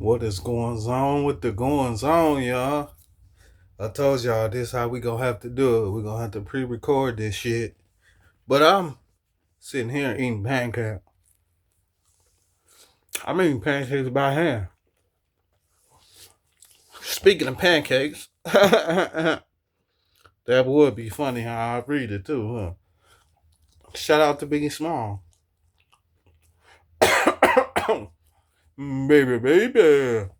What is going on with the goings on, y'all? I told y'all this how we gonna have to do it. We gonna have to pre-record this shit. But I'm sitting here eating pancakes. I'm eating pancakes by hand. Speaking of pancakes, that would be funny how I read it too, huh? Shout out to Biggie Small. Baby, baby.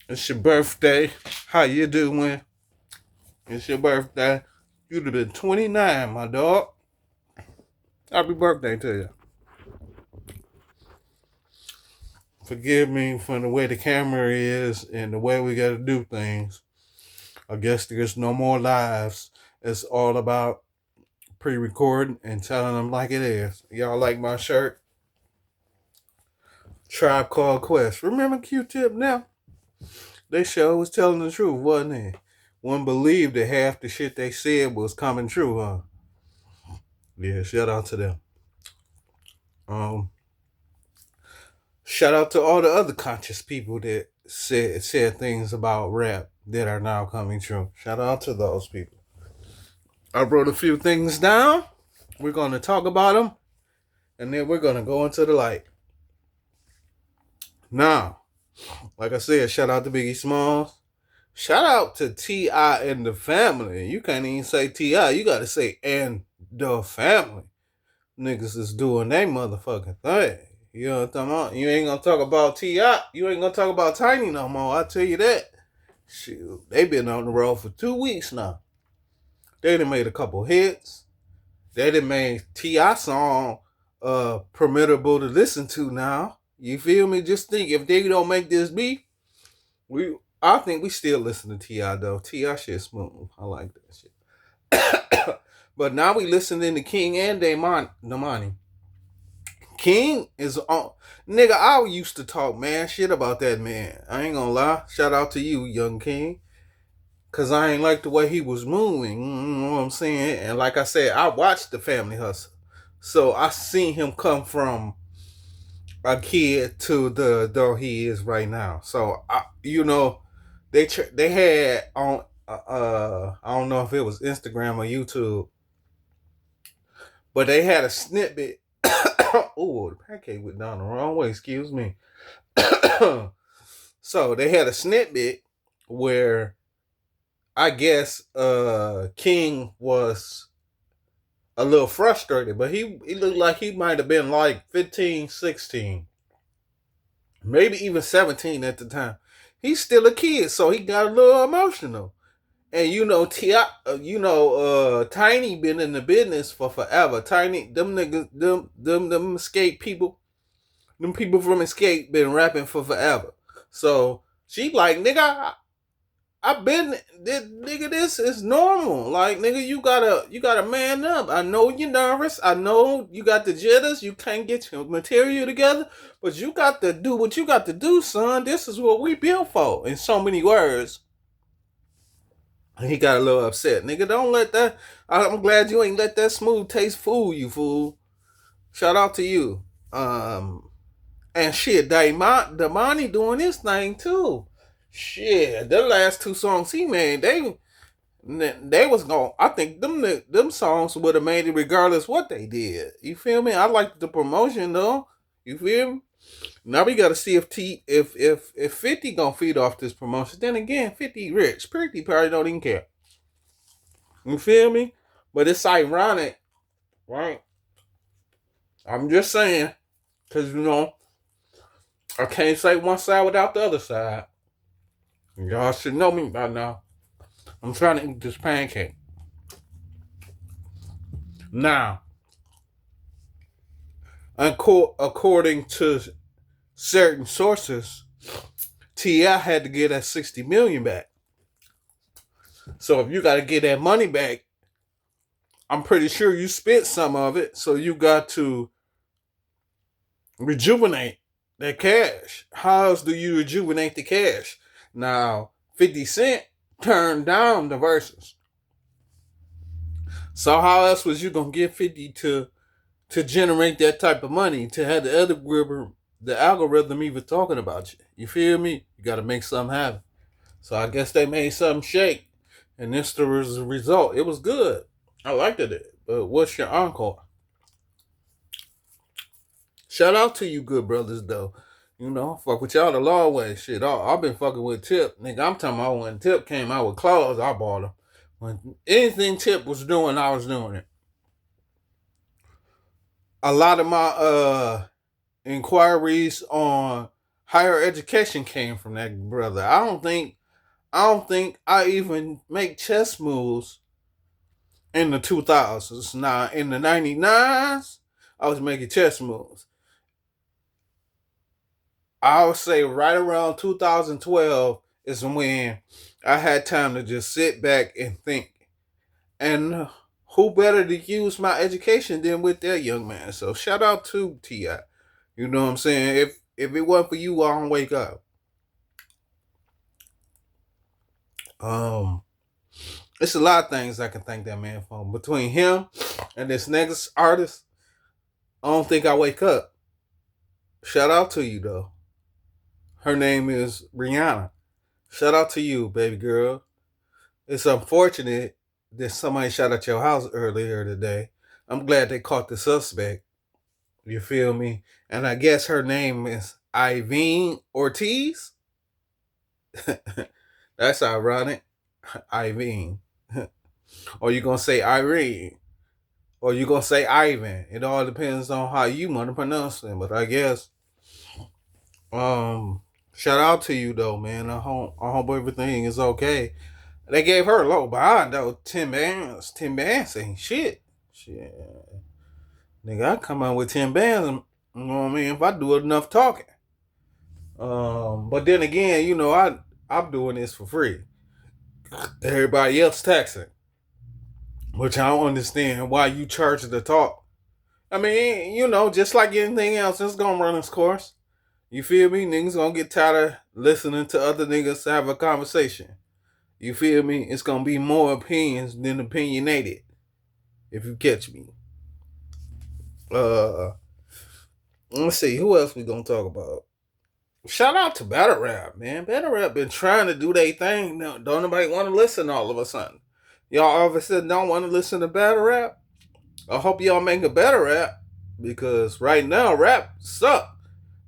It's your birthday. How you doing? It's your birthday. You'd have been 29, my dog. Happy birthday to you. Forgive me for the way the camera is and the way we gotta do things. I guess there's no more lives. It's all about pre-recording and telling them like it is. Y'all like my shirt? Tribe Called Quest. Remember Q-Tip now? They show was telling the truth, wasn't it? One believed that half the shit they said was coming true, huh? Yeah, shout out to them. Um, Shout out to all the other conscious people that said things about rap that are now coming true. Shout out to those people. I wrote a few things down. We're going to talk about them, and then we're going to go into the light. Now, like I said, shout out to Biggie Smalls. Shout out to T.I. and the family. You can't even say T.I. You got to say and the family. Niggas is doing their motherfucking thing. You know what I'm talking about? You ain't going to talk about T.I. You ain't going to talk about Tiny no more. I tell you that. Shoot, they been on the road for 2 weeks now. They done made a couple hits. They done made T.I. song permittable to listen to now. You feel me? Just think, if they don't make this beat, I think we still listen to T.I. though. T.I. shit smooth. I like that shit. But now we listening to King and Damani. King is on. Nigga, I used to talk man shit about that man. I ain't gonna lie. Shout out to you, young King. Cause I ain't like the way he was moving. You know what I'm saying? And like I said, I watched the Family Hustle. So I seen him come from a kid to the adult he is right now. So they had on I don't know if it was Instagram or YouTube, but they had a snippet. Oh, the pancake went down the wrong way. Excuse me. So they had a snippet where I guess King was a little frustrated, but he looked like he might have been like 15, 16, maybe even 17 at the time. He's still a kid, so he got a little emotional. And Tiny been in the business for forever. Tiny, them niggas, them escape people, them people from Escape been rapping for forever. So she like, nigga, I've been nigga, this is normal. Like, nigga, you gotta man up. I know you're nervous. I know you got the jitters. You can't get your material together, but you got to do what you got to do, son. This is what we built for. In so many words. And he got a little upset. Nigga, don't let that. I'm glad you ain't let that smooth taste fool you, fool. Shout out to you. And shit, Damani doing his thing too. Shit, the last two songs he made, they was going. I think them songs would have made it regardless what they did. You feel me? I liked the promotion though. You feel me? Now we got to see if 50 gonna feed off this promotion. Then again, 50 rich, pretty probably don't even care. You feel me? But it's ironic, right? I'm just saying, cause I can't say one side without the other side. Y'all should know me by now. I'm trying to eat this pancake. Now, according to certain sources, T.I. had to get that 60 million back. So if you got to get that money back, I'm pretty sure you spent some of it. So you got to rejuvenate that cash. How else do you rejuvenate the cash? Now, 50 Cent turned down the verses. So how else was you gonna get 50 to generate that type of money to have the other the algorithm even talking about you. You feel me? You got to make something happen. So I guess they made something shake, and this was the result. It was good. I liked it. But what's your encore? Shout out to you, good brothers, though. You know, fuck with y'all the long way. Shit, I've been fucking with Tip. Nigga, I'm talking about when Tip came out with clothes, I bought them. When anything Tip was doing, I was doing it. A lot of my inquiries on higher education came from that brother. I don't think I even make chess moves in the 2000s. Now in the 99s, I was making chess moves. I would say right around 2012 is when I had time to just sit back and think. And who better to use my education than with that young man? So shout out to T.I. You know what I'm saying? If it wasn't for you, I don't wake up. Um, it's a lot of things I can thank that man for. Between him and this next artist, I don't think I wake up. Shout out to you though. Her name is Rihanna. Shout out to you, baby girl. It's unfortunate that somebody shot at your house earlier today. I'm glad they caught the suspect. You feel me? And I guess her name is Iveen Ortiz. That's ironic. Iveen. Or you gonna say Irene. Or you gonna say Ivan. It all depends on how you want to pronounce it. But I guess shout out to you though, man. I hope everything is okay. They gave her a low bond though. 10 bands. 10 bands ain't shit. Shit. Nigga, I come out with 10 bands, you know what I mean, if I do enough talking. But then again, you know, I'm doing this for free. Everybody else taxing. Which I don't understand why you charge to talk. I mean, you know, just like anything else, it's gonna run its course. You feel me? Niggas gonna get tired of listening to other niggas have a conversation. You feel me? It's gonna be more opinions than opinionated. If you catch me. Uh let's see, who else we gonna talk about? Shout out to Battle Rap, man. Battle Rap been trying to do their thing. No, don't nobody want to listen all of a sudden. Y'all all of a sudden don't want to listen to Battle Rap? I hope y'all make a better rap. Because right now rap suck.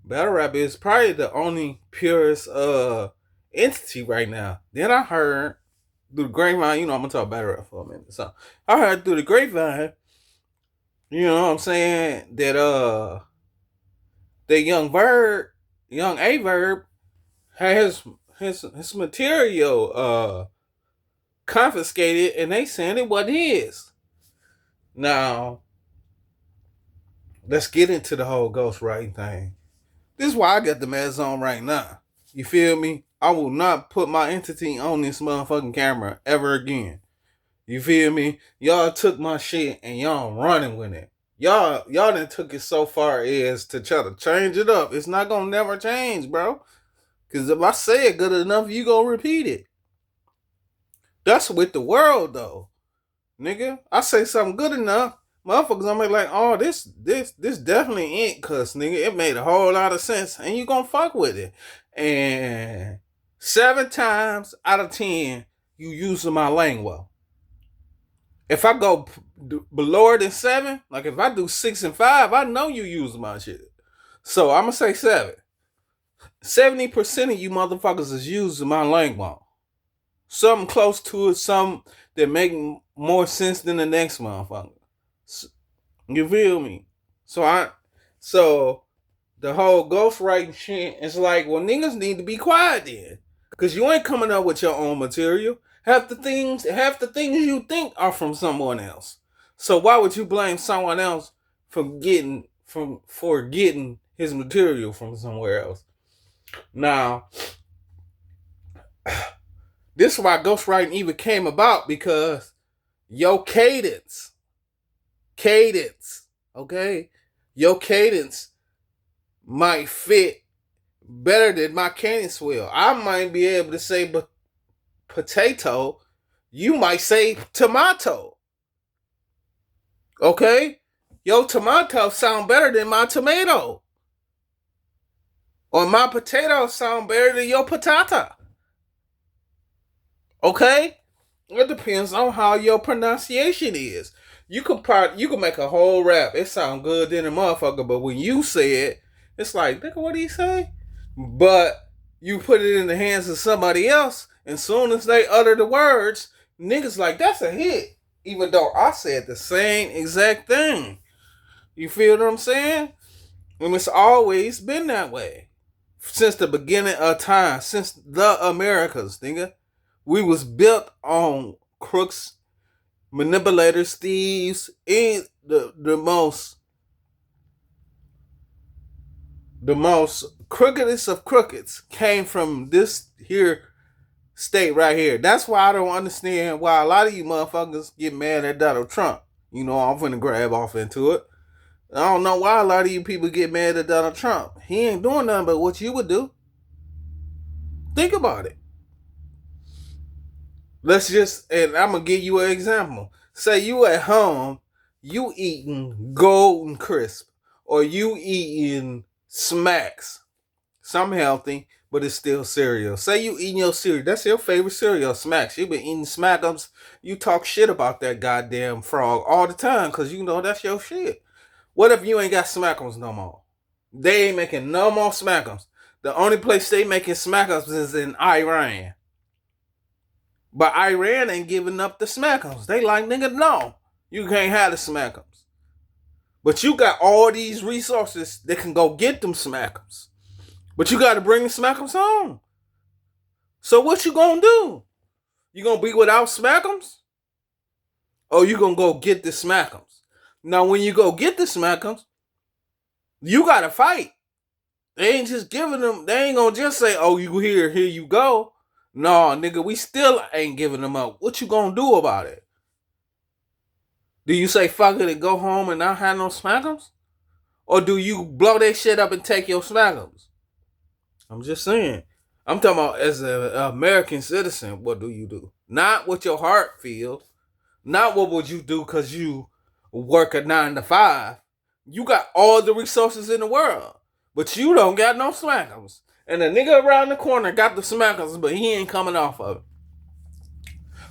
Battle Rap is probably the only purest entity right now. Then I heard through the grapevine, you know, I'm gonna talk Battle Rap for a minute. So I heard through the grapevine, you know what I'm saying, that young A Verb has his material confiscated and they saying it what his. Now, let's get into the whole ghostwriting thing. This is why I got the meds on right now. You feel me? I will not put my entity on this motherfucking camera ever again. You feel me? Y'all took my shit and y'all running with it. Y'all done took it so far as to try to change it up. It's not gonna never change, bro. Cause if I say it good enough, you gonna repeat it. That's with the world though. Nigga, I say something good enough, motherfuckers gonna be like, oh, this definitely ain't cuss, nigga. It made a whole lot of sense, and you gonna fuck with it. And 7 times out of 10, you using my language. If I go below than 7, like if I do 6 and 5, I know you using my shit. So I'm gonna say 7. 70% of you motherfuckers is using my language. Something close to it, something that make more sense than the next motherfucker. You feel me? So the whole ghostwriting shit is like, well, niggas need to be quiet then, cause you ain't coming up with your own material. Half the things you think are from someone else. So why would you blame someone else for getting his material from somewhere else? Now, this is why ghostwriting even came about, because your cadence, okay, your cadence might fit better than my cadence will. I might be able to say potato, you might say tomato. Okay? Your tomato sound better than my tomato. Or my potato sound better than your patata. Okay? It depends on how your pronunciation is. You can make a whole rap. It sound good in a motherfucker, but when you say it, it's like, nigga, what do you say? But you put it in the hands of somebody else, and soon as they utter the words, niggas like, that's a hit. Even though I said the same exact thing. You feel what I'm saying? And it's always been that way. Since the beginning of time, since the Americas, nigga. We was built on crooks, manipulators, thieves, and the most crookedest of crookeds came from this here state right here. That's why I don't understand why a lot of you motherfuckers get mad at Donald Trump. You know, I'm finna grab off into it. I don't know why a lot of you people get mad at Donald Trump. He ain't doing nothing but what you would do. Think about it. And I'm gonna give you an example. Say you at home, you eating Golden Crisp, or you eating Smacks. Some healthy, but it's still cereal. Say you eating your cereal. That's your favorite cereal, Smacks. You been eating Smackums. You talk shit about that goddamn frog all the time because you know that's your shit. What if you ain't got Smackums no more? They ain't making no more Smackums. The only place they making Smackums is in Iran. But Iran ain't giving up the Smackums. They like, nigga, no. You can't have the Smackums. But you got all these resources that can go get them Smackums. But you got to bring the Smackums home. So what you gonna do? You gonna be without Smackums? Or you gonna go get the Smackums? Now, when you go get the Smackums, you got to fight. They ain't just giving them. They ain't gonna just say, oh, you here you go. No, nigga, we still ain't giving them up. What you gonna do about it? Do you say fuck it and go home and not have no Smackums? Or do you blow that shit up and take your Smackums? I'm just saying. I'm talking about as an American citizen, what do you do? Not what your heart feels. Not what would you do because you work a 9 to 5. You got all the resources in the world. But you don't got no Smackums. And the nigga around the corner got the Smackums, but he ain't coming off of it.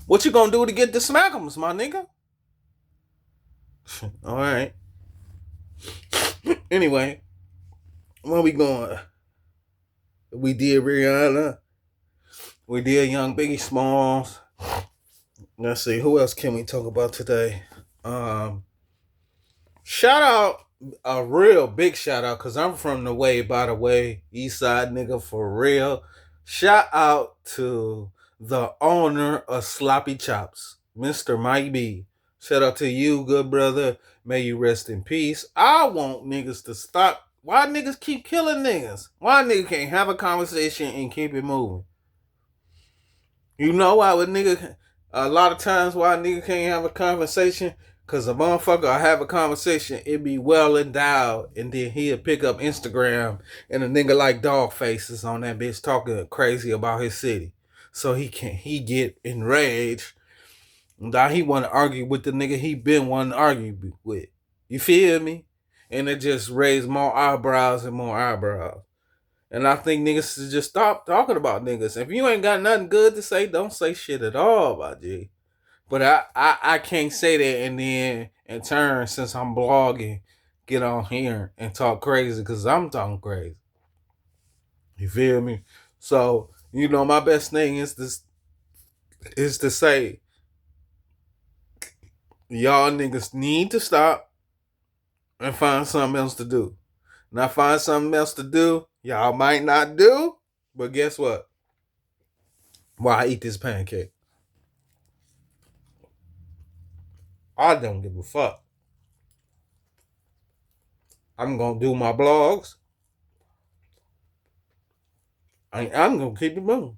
What you gonna do to get the Smackums, my nigga? Alright. Anyway, where we going? We did Rihanna. We did Young Biggie Smalls. Let's see, who else can we talk about today? Shout out, a real big shout out, because I'm from the way, by the way, East Side nigga for real. Shout out to the owner of Sloppy Chops, Mr. Mike B. Shout out to you, good brother. May you rest in peace. I want niggas to stop. Why niggas keep killing niggas? Why niggas can't have a conversation and keep it moving? You know why with nigga, a lot of times why a nigga can't have a conversation? Because a motherfucker will have a conversation, it be well endowed, and then he'll pick up Instagram, and a nigga like Dogface is on that bitch talking crazy about his city. So he get enraged. Now he want to argue with the nigga he been wanting to argue with. You feel me? And it just raised more eyebrows and more eyebrows. And I think niggas should just stop talking about niggas. If you ain't got nothing good to say, don't say shit at all, my G. But I can't say that and then in turn, since I'm blogging, get on here and talk crazy because I'm talking crazy. You feel me? So, you know, my best thing is to say, y'all niggas need to stop and find something else to do. Now find something else to do, y'all might not do, but guess what? Why I eat this pancake? I don't give a fuck. I'm gonna do my blogs. I'm gonna keep it moving.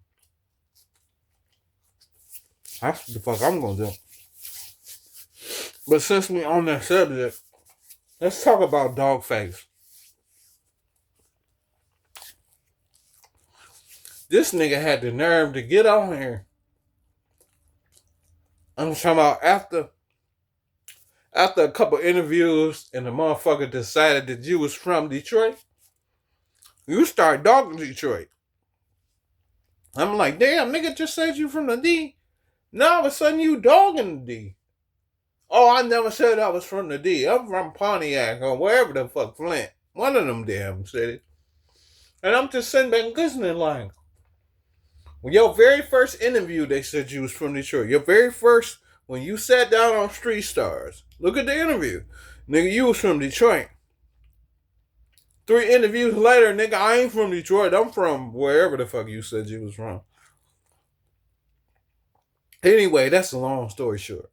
That's what the fuck I'm gonna do. But since we on that subject, let's talk about Dogface. This nigga had the nerve to get on here. I'm talking about after a couple interviews and the motherfucker decided that you was from Detroit. You start dogging Detroit. I'm like, damn, nigga just said you from the D. Now all of a sudden you dogging the D. Oh, I never said I was from the D. I'm from Pontiac or wherever the fuck, Flint. One of them damn cities. And I'm just sitting back listening like, well, your very first interview, they said you was from Detroit. Your very first, when you sat down on Street Stars, look at the interview. Nigga, you was from Detroit. 3 interviews later, nigga, I ain't from Detroit. I'm from wherever the fuck you said you was from. Anyway, that's a long story short.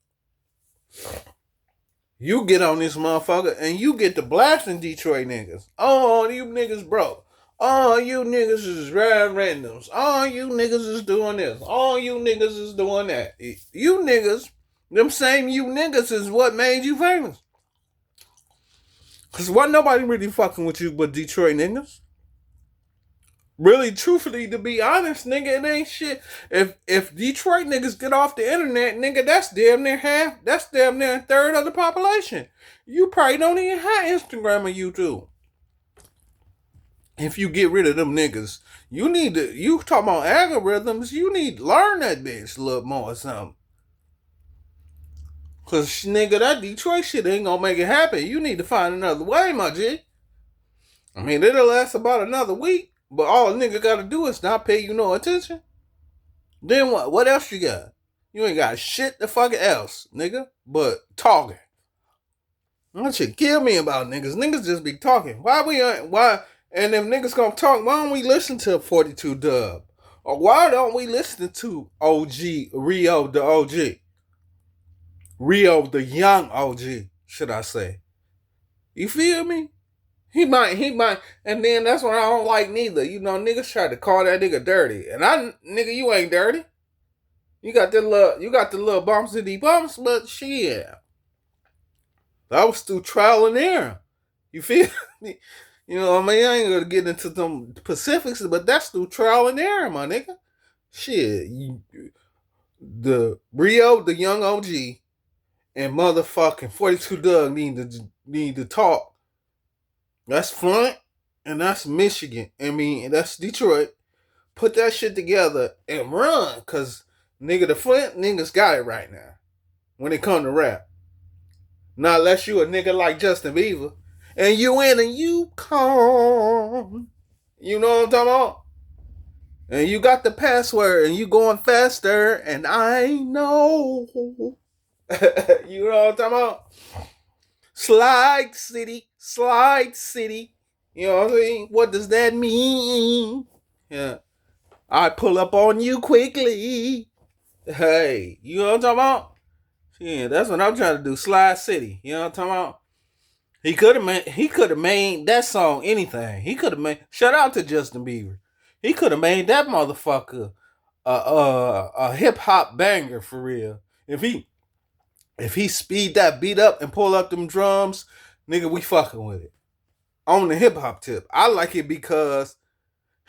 You get on this motherfucker and you get to blasting Detroit niggas. Oh, you niggas broke. Oh, you niggas is riding randoms. Oh, you niggas is doing this. Oh, you niggas is doing that. You niggas, them same you niggas is what made you famous. Because wasn't nobody really fucking with you but Detroit niggas. Really, truthfully, to be honest, nigga, it ain't shit. If Detroit niggas get off the internet, nigga, that's damn near half. That's damn near a third of the population. You probably don't even have Instagram or YouTube. If you get rid of them niggas, you need to. You talking about algorithms? You need to learn that bitch a little more or something. Cause nigga, that Detroit shit ain't gonna make it happen. You need to find another way, my G. I mean, it'll last about another week. But all a nigga gotta do is not pay you no attention. Then what? What else you got? You ain't got shit the fuck else, nigga, but talking. That shit kill me about niggas. Niggas just be talking. Why? And if niggas gonna talk, why don't we listen to 42 Dub? Or why don't we listen to OG, Rio the OG? Rio the young OG, should I say. You feel me? He might, and then that's what I don't like neither. You know, niggas try to call that nigga dirty. And nigga, you ain't dirty. You got the little bumps and the bumps, but shit. That was through trial and error. You feel me? You know, I mean, I ain't gonna get into some specifics, but that's through trial and error, my nigga. Shit. The Rio, the young OG, and motherfucking 42 Doug need to talk. That's Flint and that's Michigan. I mean, that's Detroit. Put that shit together and run, cause nigga, the Flint niggas got it right now when it come to rap. Not unless you a nigga like Justin Bieber and you in and you come. You know what I'm talking about? And you got the password and you going faster and I know. You know what I'm talking about? Slide City. You know what I mean? What does that mean? Yeah. I pull up on you quickly. Hey, you know what I'm talking about? Yeah, that's what I'm trying to do. Slide City. You know what I'm talking about? He could have made that song anything. He could have made, shout out to Justin Bieber. He could have made that motherfucker a hip hop banger for real. If he speed that beat up and pull up them drums, nigga, we fucking with it. On the hip hop tip, I like it because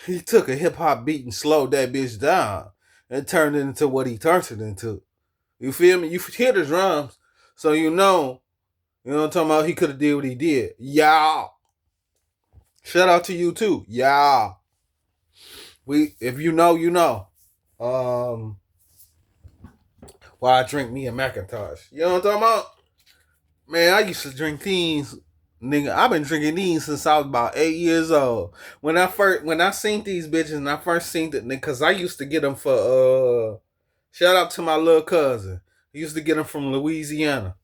he took a hip hop beat and slowed that bitch down and turned it into what he turned it into. You feel me? You hear the drums, so you know what I'm talking about. He could have did what he did. Yeah. Shout out to you too. Yeah. If you know, you know. Why I drink me a Macintosh. You know what I'm talking about? Man, I used to drink these. Nigga, I've been drinking these since I was about 8 years old. When I seen these bitches and I first seen it, because I used to get them for shout out to my little cousin. I used to get them from Louisiana.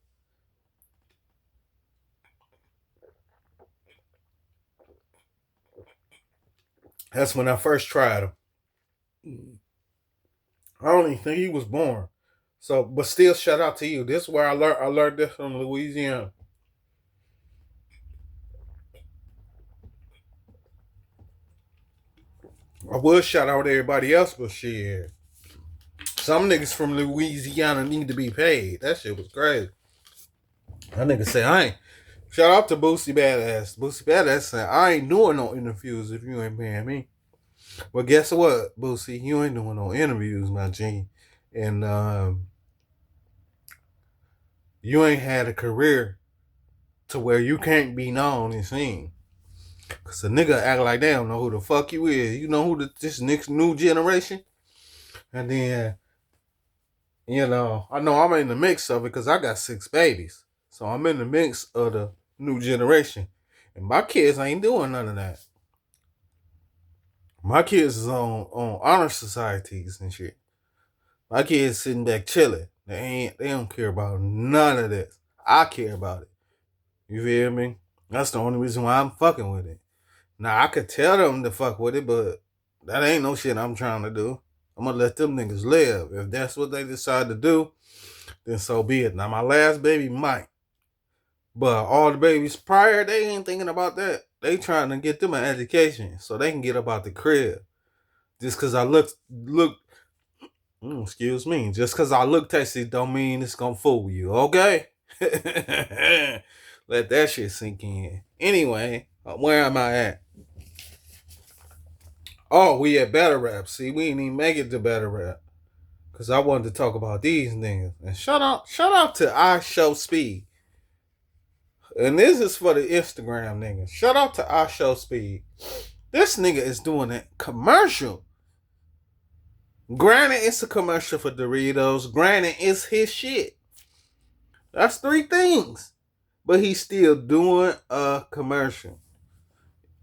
That's when I first tried them. I don't even think he was born. So, but still, shout out to you. This is where I learned this from Louisiana. I would shout out everybody else, but shit. Some niggas from Louisiana need to be paid. That shit was crazy. That nigga say, I ain't. Shout out to Boosie Badass. Boosie Badass said, I ain't doing no interviews if you ain't paying me. Well, guess what, Boosie? You ain't doing no interviews, my G. And you ain't had a career to where you can't be known and seen. Cause a nigga act like they don't know who the fuck you is. You know who this next new generation? And then, I know I'm in the mix of it because I got 6 babies. So I'm in the mix of the new generation. And my kids ain't doing none of that. My kids is on honor societies and shit. My kids sitting back chilling. They don't care about none of this. I care about it. You feel me? That's the only reason why I'm fucking with it. Now I could tell them to fuck with it, but that ain't no shit I'm trying to do. I'm gonna let them niggas live. If that's what they decide to do, then so be it. Now my last baby might. But all the babies prior, they ain't thinking about that. They trying to get them an education so they can get up out the crib. Just cause I excuse me. Just cause I look tasty don't mean it's gonna fool you, okay? Let that shit sink in. Anyway, where am I at? Oh, we at Better Rap. See, we didn't even make it to Better Rap. Cause I wanted to talk about these niggas. And shout out to I Show Speed. And this is for the Instagram niggas. Shout out to I Show Speed. This nigga is doing a commercial. Granted, it's a commercial for Doritos. Granted, it's his shit. That's 3 things. But he's still doing a commercial.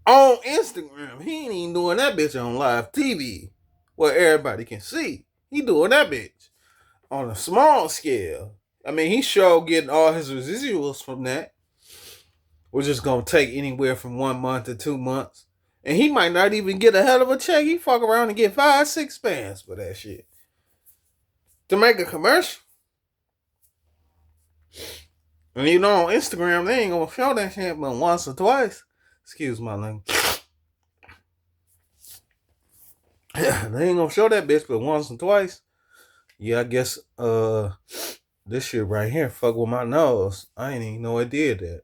On Instagram. He ain't even doing that bitch on live TV. Where everybody can see. He doing that bitch on a small scale. I mean, he sure getting all his residuals from that. We're just gonna take anywhere from 1 month to 2 months. And he might not even get a hell of a check. He fuck around and get 5, 6 bands for that shit. To make a commercial. And on Instagram, they ain't gonna show that shit but once or twice. Excuse my language. They ain't gonna show that bitch but once or twice. Yeah, I guess this shit right here fuck with my nose. I ain't even know it did that.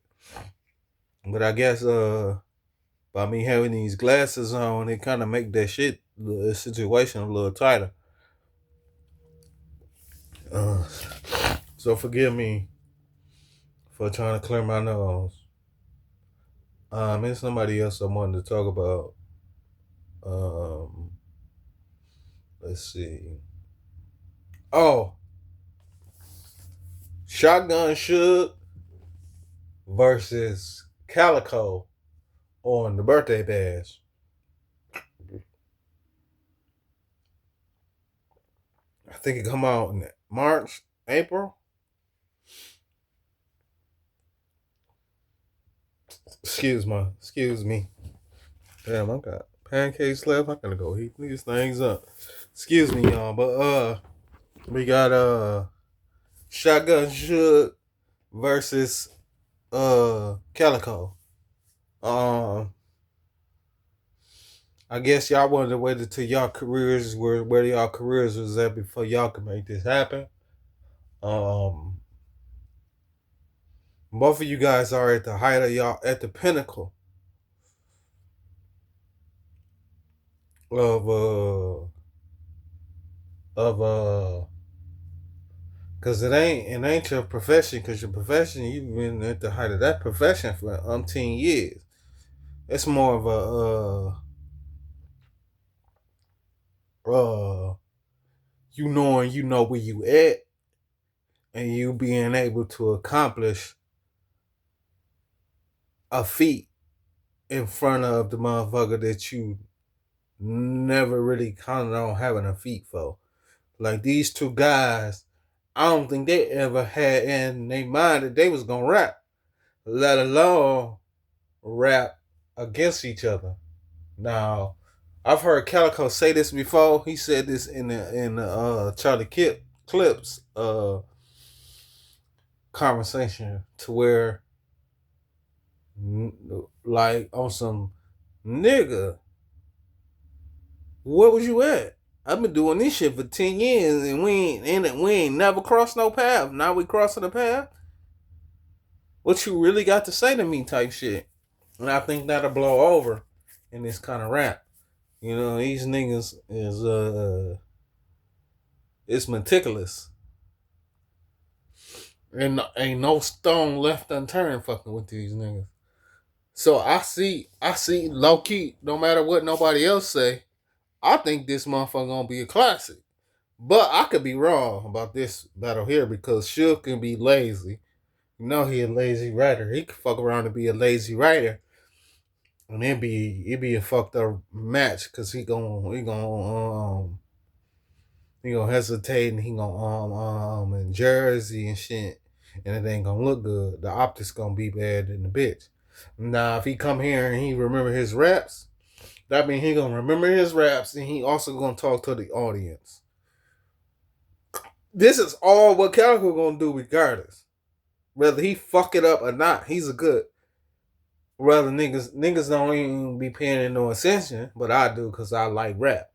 But I guess by me having these glasses on, it kind of make that shit, the situation a little tighter. So forgive me for trying to clear my nose. And somebody else I wanted to talk about. Let's see. Oh, Shotgun Suge versus Calico on the birthday bash. I think it come out in March, April. Excuse me. Damn, I got pancakes left. I gotta go heat these things up. Excuse me, y'all, but we got Shotgun Suge versus Calico. I guess y'all wanted to wait until y'all careers where y'all careers was at before y'all could make this happen. Both of you guys are at the height of y'all, at the pinnacle of cause it ain't your profession, cause your profession, you've been at the height of that profession for umpteen years. It's more of you know where you at, and you being able to accomplish a feat in front of the motherfucker that you never really counted on having a feat for. Like these 2 guys, I don't think they ever had in their mind that they was gonna rap, let alone rap against each other. Now, I've heard Calico say this before. He said this in the Charlie Clips conversation, to where like on some nigga, where was you at? I've been doing this shit for 10 years and we ain't never crossed no path. Now we crossing the path. What you really got to say to me type shit. And I think that'll blow over in this kind of rap. These niggas is it's meticulous. And ain't no stone left unturned fucking with these niggas. So I see low key, no matter what nobody else say, I think this motherfucker gonna be a classic. But I could be wrong about this battle here because Suge can be lazy. You know he a lazy writer. He could fuck around and be a lazy writer, and it be a fucked up match because he gonna hesitate and he gonna in Jersey and shit, and it ain't gonna look good. The optics gonna be bad in the bitch. Now if he come here and he remember his raps, that means he gonna remember his raps and he also gonna talk to the audience. This is all what Calico gonna do regardless. Whether he fuck it up or not, he's a good. Rather niggas don't even be paying no attention, but I do because I like rap.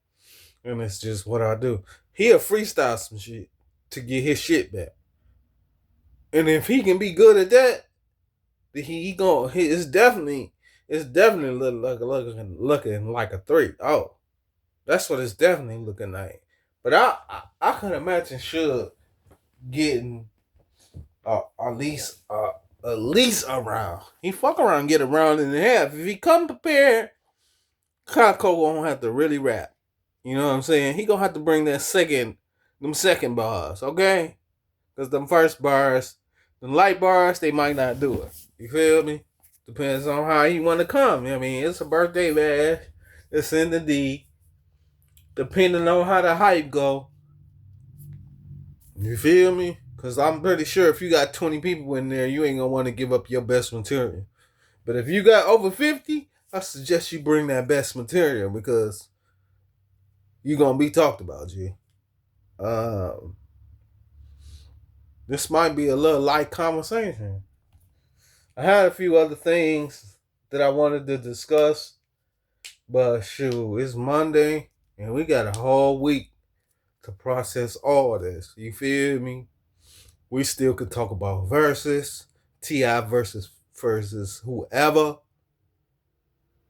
And it's just what I do. He'll freestyle some shit to get his shit back. And if he can be good at that, then it's definitely looking like a 3. Oh, that's what it's definitely looking like. But I can imagine Suge getting at least around. He fuck around and get a round and a half. If he come prepared, Kako won't have to really rap. You know what I'm saying? He gonna have to bring them second bars, okay? Because them first bars, the light bars, they might not do it. You feel me? Depends on how he want to come. I mean, it's a birthday bash. It's in the D. Depending on how the hype go. You feel me? Because I'm pretty sure if you got 20 people in there, you ain't going to want to give up your best material. But if you got over 50, I suggest you bring that best material because you're going to be talked about, G. This might be a little light conversation. I had a few other things that I wanted to discuss, but shoot, it's Monday and we got a whole week to process all of this. You feel me? We still could talk about versus T.I. versus whoever.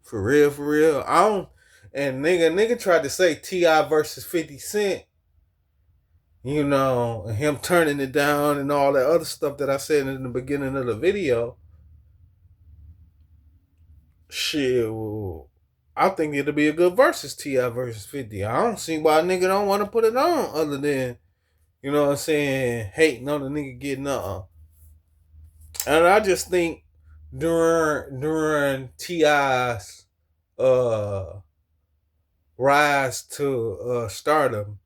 For real. Nigga tried to say T.I. versus 50 Cent. You know, and him turning it down and all that other stuff that I said in the beginning of the video. Shit, I think it'll be a good versus T.I. versus 50. I don't see why a nigga don't want to put it on other than, you know what I'm saying, hating on the nigga getting And I just think during T.I.'s rise to stardom,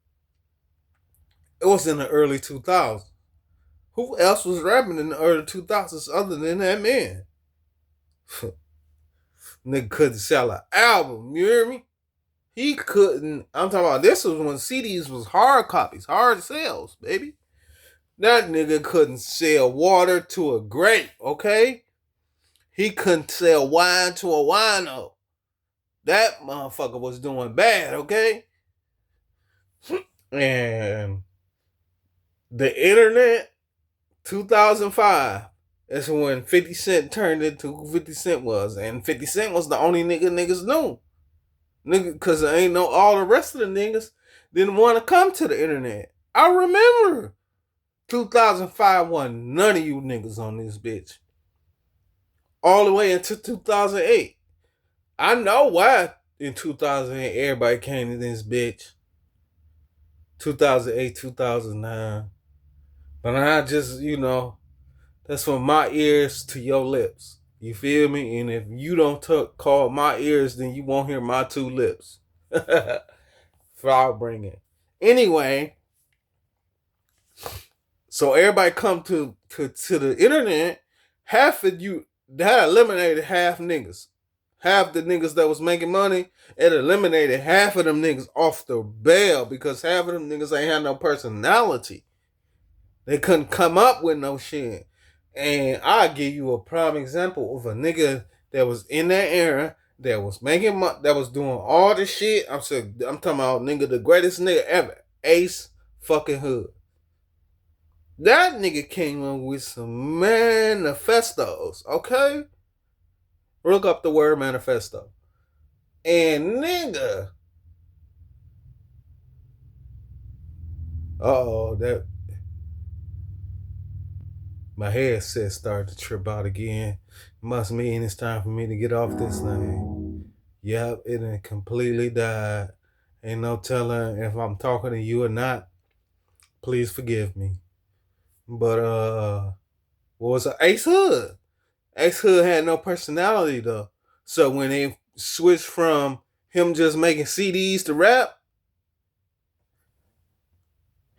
it was in the early 2000s. Who else was rapping in the early 2000s other than that man? Nigga couldn't sell an album, you hear me? He couldn't. I'm talking about this was when CDs was hard copies, hard sales, baby. That nigga couldn't sell water to a grape, okay? He couldn't sell wine to a wino. That motherfucker was doing bad, okay? And the internet, 2005, that's when 50 Cent turned into who 50 Cent was. And 50 Cent was the only nigga niggas knew. Nigga, because there ain't no, all the rest of the niggas didn't want to come to the internet. I remember 2005 wasn't none of you niggas on this bitch. All the way into 2008. I know why in 2008 everybody came to this bitch. 2008, 2009. But I just, that's from my ears to your lips. You feel me? And if you don't call my ears, then you won't hear my two lips. Flower bringing. Anyway, so everybody come to the internet. Half of you, that eliminated half niggas. Half the niggas that was making money, it eliminated half of them niggas off the bail because half of them niggas ain't had no personality. They couldn't come up with no shit. And I'll give you a prime example of a nigga that was in that era that was making that was doing all this shit. I'm talking about nigga, the greatest nigga ever, Ace fucking Hood. That nigga came up with some manifestos, okay? Look up the word manifesto. And nigga, that My headset started to trip out again. Must mean it's time for me to get off this thing. Yep, it done completely died. Ain't no telling if I'm talking to you or not. Please forgive me. But what was it? Ace Hood? Ace Hood had no personality though. So when they switched from him just making CDs to rap,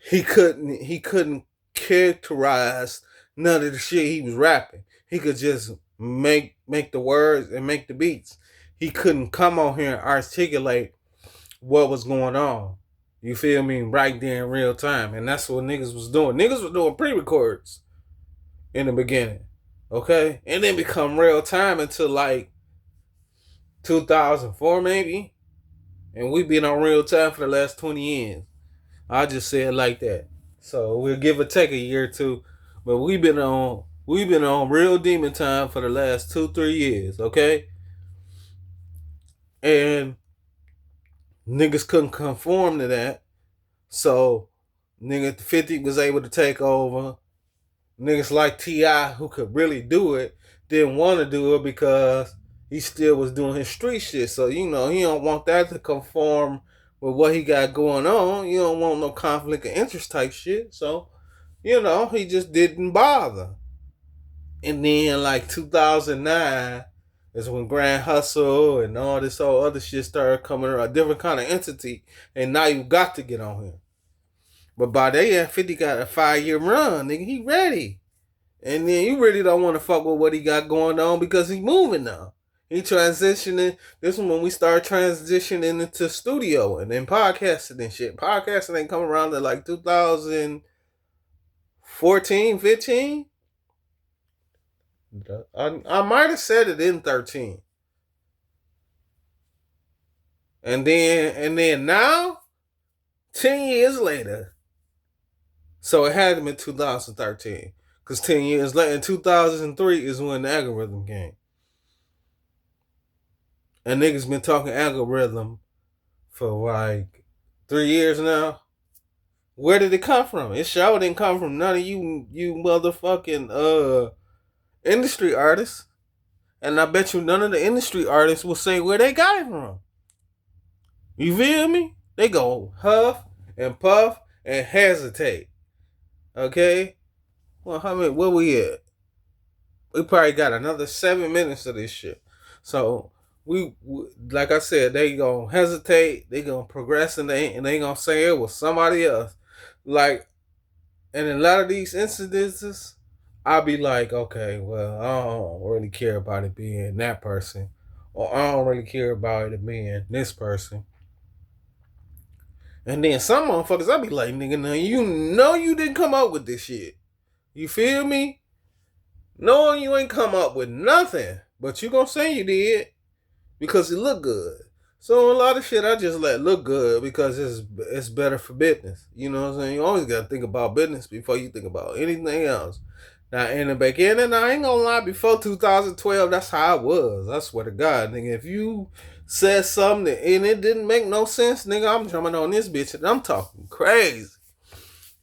he couldn't characterize none of the shit he was rapping. He could just make the words and make the beats. He couldn't come on here and articulate what was going on. You feel me? Right there in real time. And that's what niggas was doing. Niggas was doing pre-records in the beginning. Okay? And then become real time until like 2004 maybe. And we been on real time for the last 20 years. I just say it like that. So we'll give or take a year or two. But we've been on real demon time for the last 2-3 years, okay? And niggas couldn't conform to that. So nigga 50 was able to take over. Niggas like T.I. who could really do it didn't want to do it because he still was doing his street shit. So, he don't want that to conform with what he got going on. You don't want no conflict of interest type shit. So, he just didn't bother. And then like 2009 is when Grand Hustle and all this whole other shit started coming around, a different kind of entity. And now you got to get on here. But by that 50 got a 5-year run, nigga. He ready. And then you really don't want to fuck with what he got going on because he's moving now. He transitioning. This is when we start transitioning into studio and then podcasting and shit. Podcasting ain't come around to like 2014, 15. I might have said it in 13. And then now, 10 years later. So it had to be 2013. Because 10 years later, in 2003 is when the algorithm came. And niggas been talking algorithm for like 3 years now. Where did it come from? It sure didn't come from none of you motherfucking industry artists. And I bet you none of the industry artists will say where they got it from. You feel me? They go huff and puff and hesitate. Okay? Well, where we at? We probably got another 7 minutes of this shit. So we like I said, they gonna hesitate, they gonna progress, and they gonna say it was somebody else. Like, and in a lot of these incidences, I'll be like, okay, well, I don't really care about it being that person, or I don't really care about it being this person. And then some motherfuckers, I'll be like, nigga, now you didn't come up with this shit. You feel me? Knowing you ain't come up with nothing, but you gonna say you did because it look good. So a lot of shit I just let look good because it's better for business. You know what I'm saying? You always gotta think about business before you think about anything else. Now in the beginning, I ain't gonna lie, before 2012, that's how I was. I swear to God, nigga, if you said something and it didn't make no sense, nigga, I'm jumping on this bitch and I'm talking crazy.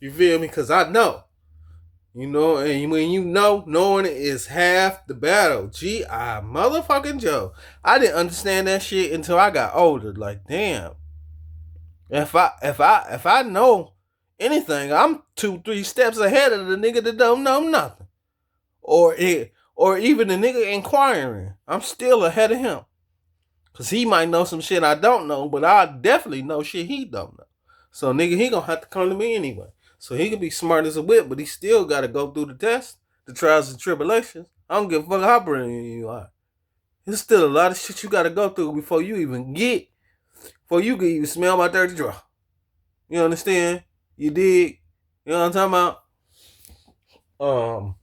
You feel me? Cause I know. You know, and when you know, knowing it is half the battle. G.I. motherfucking Joe. I didn't understand that shit until I got older. Like, damn. If I know anything, I'm 2-3 steps ahead of the nigga that don't know nothing. Or even the nigga inquiring. I'm still ahead of him. Cause he might know some shit I don't know, but I definitely know shit he don't know. So nigga, he gonna have to come to me anyway. So he can be smart as a whip, but he still got to go through the test, the trials and tribulations. I don't give a fuck how brilliant you are. There's still a lot of shit you got to go through before you can even smell my dirty draw. You understand? You dig? You know what I'm talking about?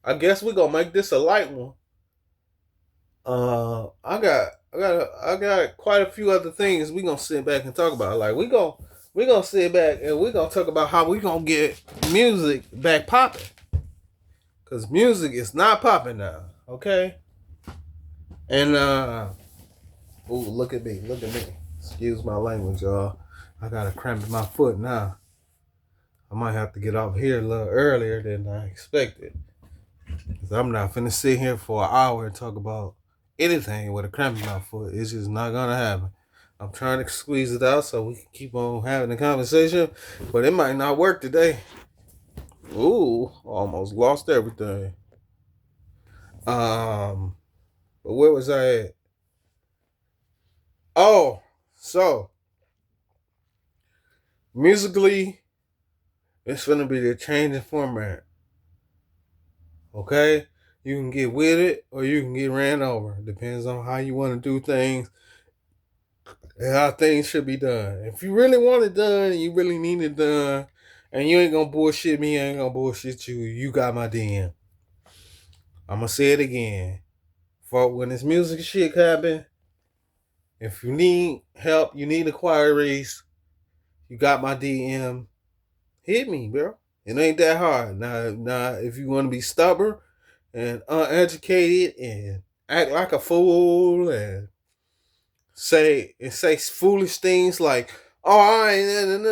I guess we gonna make this a light one. I got quite a few other things we gonna sit back and talk about. Like we gonna sit back and we gonna talk about how we gonna get music back popping. Cause music is not popping now, okay? And look at me. Excuse my language, y'all. I got a cramp in my foot now. might have to get off here a little earlier than I expected. Because I'm not finna sit here for an hour and talk about anything with a cramp in my foot. It's just not gonna happen. I'm trying to squeeze it out so we can keep on having the conversation, but it might not work today. Ooh, almost lost everything. But where was I at? Oh, so musically, it's gonna be the changing format. Okay? You can get with it or you can get ran over. Depends on how you want to do things and how things should be done. If you really want it done, you really need it done, and you ain't gonna bullshit me, I ain't gonna bullshit you, you got my DM. I'm gonna say it again. For when this music shit happen, if you need help, you need inquiries, you got my DM. Hit me, bro. It ain't that hard. Now, if you want to be stubborn and uneducated and act like a fool and say foolish things like, "Oh, I ain't,"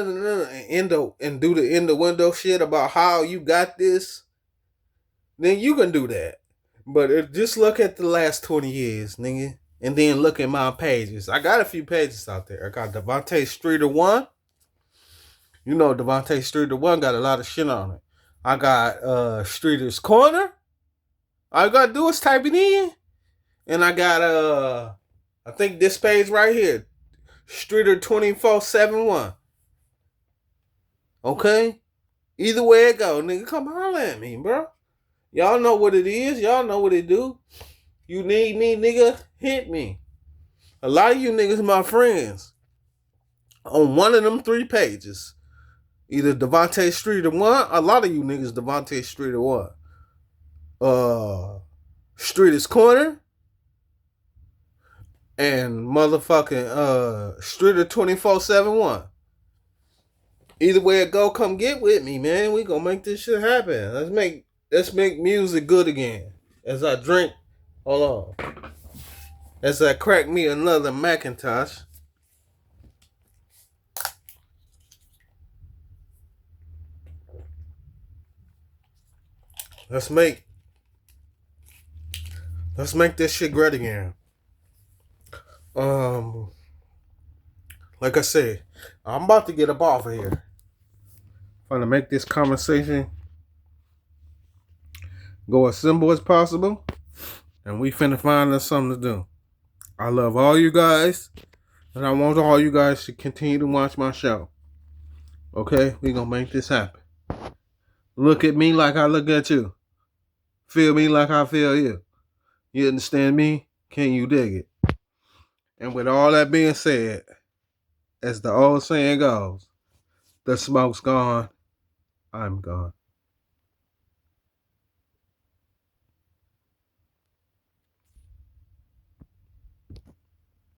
and do the end the window shit about how you got this, then you can do that. But just look at the last 20 years, nigga, and then look at my pages. I got a few pages out there. I got Devontae Streeter 1. You know Devontae Streeter 1 got a lot of shit on it. I got Streeter's Corner. All you gotta do is type it in. And I got I think this page right here, Streeter 2471. Okay? Either way it go, nigga, come holler at me, bro. Y'all know what it is. Y'all know what it do. You need me, nigga, hit me. A lot of you niggas my friends. On one of them 3 pages. Either Devontae Streeter 1, a lot of you niggas Devontae Streeter 1. Streeter's Corner. And motherfucking Streeter 2471. Either way it go, come get with me, man. We gonna make this shit happen. Let's make music good again. As I drink, hold on. As I crack me another Macintosh. Let's make this shit great again. Like I said, I'm about to get up off of here. I'm gonna make this conversation go as simple as possible, and we finna find us something to do. I love all you guys, and I want all you guys to continue to watch my show. Okay, we gonna make this happen. Look at me like I look at you. Feel me like I feel you. You understand me? Can you dig it? And with all that being said, as the old saying goes, the smoke's gone, I'm gone.